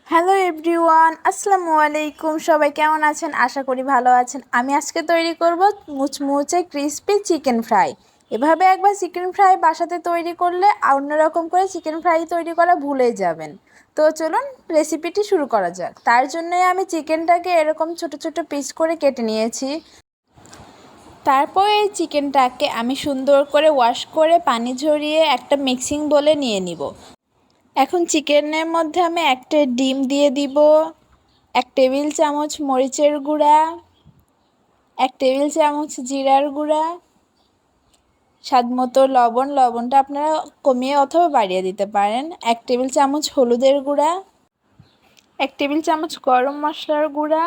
Hello everyone, আসসালামু আলাইকুম। সবাই কেমন আছেন? আশা করি ভালো আছেন। আমি আজকে তৈরি করব মুচমুচে ক্রিসপি চিকেন ফ্রাই। এভাবে একবার চিকেন ফ্রাই বাসাতে তৈরি করলে অন্যরকম করে চিকেন ফ্রাই তৈরি করা ভুলে যাবেন। তো চলুন রেসিপিটি শুরু করা যাক। তার জন্যই আমি চিকেনটাকে এরকম ছোট ছোট পিস করে কেটে নিয়েছি। তারপর এই চিকেনটাকে আমি সুন্দর করে ওয়াশ করে পানি ঝরিয়ে একটা মিক্সিং বোলে নিয়ে নিব। এখন চিকেনের মধ্যে আমি একটা ডিম দিয়ে দিব, 1 টেবিল চামচ মরিচের গুঁড়া, 1 টেবিল চামচ জিরার গুঁড়া, স্বাদমতো লবণ, লবণটা আপনারা কমিয়ে অথবা বাড়িয়ে দিতে পারেন, 1 টেবিল চামচ হলুদের গুঁড়া, 1 টেবিল চামচ গরম মশলার গুঁড়া,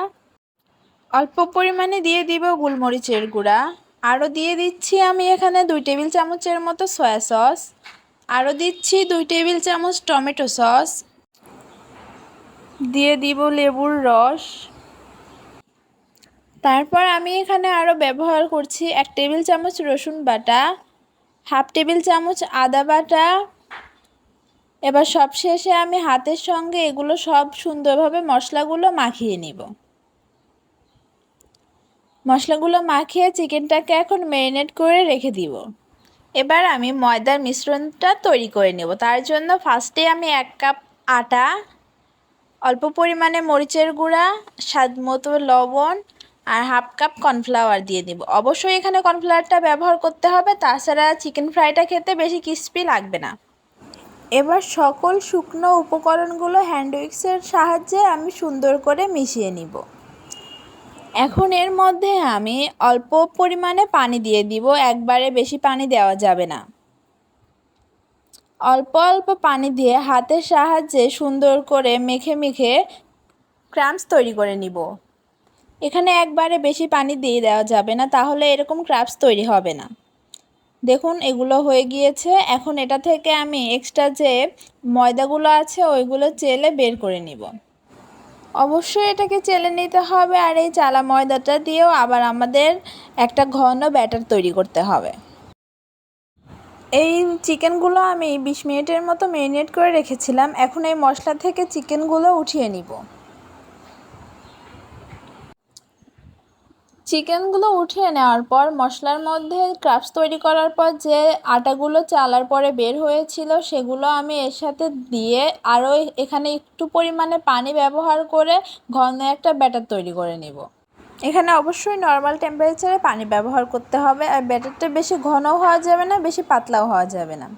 অল্প পরিমাণে দিয়ে দিব গোলমরিচের গুঁড়া, আরও দিয়ে দিচ্ছি আমি এখানে 2 টেবিল চামচের মতো সয়া সস, আরও দিচ্ছি 2 টেবিল চামচ টমেটো সস, দিয়ে দিব লেবুর রস। তারপর আমি এখানে আরও ব্যবহার করছি 1 টেবিল চামচ রসুন বাটা, 1/2 টেবিল চামচ আদা বাটা। এবার সবশেষে আমি হাতের সঙ্গে এগুলো সব সুন্দরভাবে মশলাগুলো মাখিয়ে নিব। মশলাগুলো মাখিয়ে চিকেনটাকে এখন ম্যারিনেট করে রেখে দিব। এবার আমি ময়দার মিশ্রণটা তৈরি করে নেব। তার জন্য ফার্স্টে আমি 1 কাপ আটা, অল্প পরিমাণে মরিচের গুঁড়া, স্বাদমতো লবণ আর 1/2 কাপ কর্নফ্লাওয়ার দিয়ে দিব। অবশ্যই এখানে কর্নফ্লাওয়ারটা ব্যবহার করতে হবে, তাছাড়া চিকেন ফ্রাইটা খেতে বেশি ক্রিস্পি লাগবে না। এবার সকল শুকনো উপকরণগুলো হ্যান্ড উইক্সের সাহায্যে আমি সুন্দর করে মিশিয়ে নিব। এখন এর মধ্যে আমি অল্প পরিমাণে পানি দিয়ে দিব, একবারে বেশি পানি দেওয়া যাবে না। অল্প অল্প পানি দিয়ে হাতের সাহায্যে সুন্দর করে মেখে মেখে ক্রাম্বস তৈরি করে নিব। এখানে একবারে বেশি পানি দিয়ে দেওয়া যাবে না, তাহলে এরকম ক্রাম্বস তৈরি হবে না। দেখুন এগুলো হয়ে গিয়েছে। এখন এটা থেকে আমি এক্সট্রা যে ময়দাগুলো আছে ওইগুলো চেলে বের করে নিব। অবশ্যই এটাকে চেলে নিতে হবে, আর এই চালা ময়দাটা দিয়েও আবার আমাদের একটা ঘন ব্যাটার তৈরি করতে হবে। এই চিকেনগুলো আমি 20 মিনিটের মতো ম্যারিনেট করে রেখেছিলাম। এখন এই মশলা থেকে চিকেনগুলো উঠিয়ে নিব। চিকেনগুলো উঠিয়ে নেওয়ার পর মশলার মধ্যে ক্রাম্বস তৈরি করার পর যে আটাগুলো চালার পরে বের হয়েছিল সেগুলো আমি এর সাথে দিয়ে আরও এখানে একটু পরিমাণে পানি ব্যবহার করে ঘন একটা ব্যাটার তৈরি করে নেব। এখানে অবশ্যই নর্মাল টেম্পারেচারে পানি ব্যবহার করতে হবে, আর ব্যাটারটা বেশি ঘনও হওয়া যাবে না, বেশি পাতলাও হওয়া যাবে না,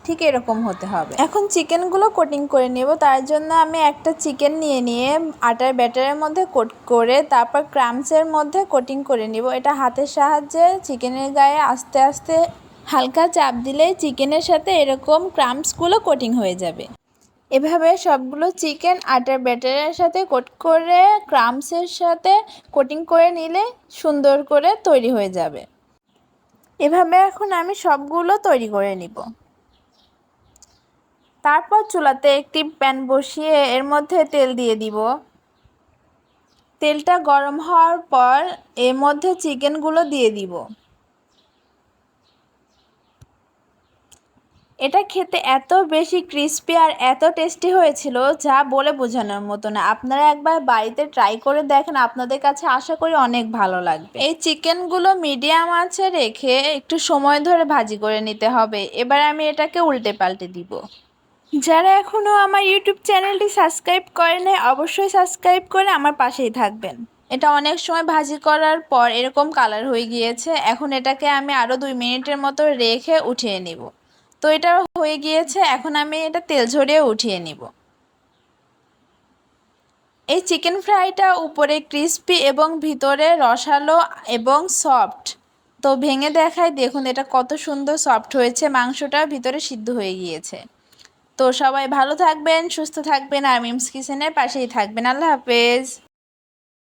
ঠিক এরকম হতে হবে। এখন চিকেনগুলো কোটিং করে নেব। তার জন্য আমি একটা চিকেন নিয়ে আটার ব্যাটারের মধ্যে কোট করে তারপর ক্রাম্বসের মধ্যে কোটিং করে নেব। এটা হাতের সাহায্যে চিকেনের গায়ে আস্তে আস্তে হালকা চাপ দিলেই চিকেনের সাথে এরকম ক্রাম্বসগুলো কোটিং হয়ে যাবে। এভাবে সবগুলো চিকেন আটার ব্যাটারের সাথে কোট করে ক্রাম্বসের সাথে কোটিং করে নিলে সুন্দর করে তৈরি হয়ে যাবে। এভাবে এখন আমি সবগুলো তৈরি করে নিব। তারপর চুলাতে একটি প্যান বসিয়ে এর মধ্যে তেল দিয়ে দিব। তেলটা গরম হওয়ার পর এর মধ্যে চিকেনগুলো দিয়ে দিব। এটা খেতে এত বেশি ক্রিস্পি আর এত টেস্টি হয়েছিল যা বলে বোঝানোর মতো না। আপনারা একবার বাড়িতে ট্রাই করে দেখেন, আপনাদের কাছে আশা করি অনেক ভালো লাগবে। এই চিকেনগুলো মিডিয়াম আঁচে রেখে একটু সময় ধরে ভাজি করে নিতে হবে। এবার আমি এটাকে উল্টে পাল্টে দিব। যারা এখনও আমার ইউটিউব চ্যানেলটি সাবস্ক্রাইব করেন অবশ্যই সাবস্ক্রাইব করে আমার পাশেই থাকবেন। এটা অনেক সময় ভাজি করার পর এরকম কালার হয়ে গিয়েছে। এখন এটাকে আমি আরও 2 মিনিটের মতো রেখে উঠিয়ে নিব। তো এটা হয়ে গিয়েছে, এখন আমি এটা তেল ঝরিয়ে উঠিয়ে নিব। এই চিকেন ফ্রাইটা উপরে ক্রিস্পি এবং ভিতরে রসালো এবং সফট। তো ভেঙে দেখাই, দেখুন এটা কত সুন্দর সফট হয়েছে, মাংসটা ভিতরে সিদ্ধ হয়ে গিয়েছে। তো সবাই ভালো থাকবেন, সুস্থ থাকবেন, আর মিমস কিচেনের পাশেই থাকবেন। আল্লাহ হাফেজ।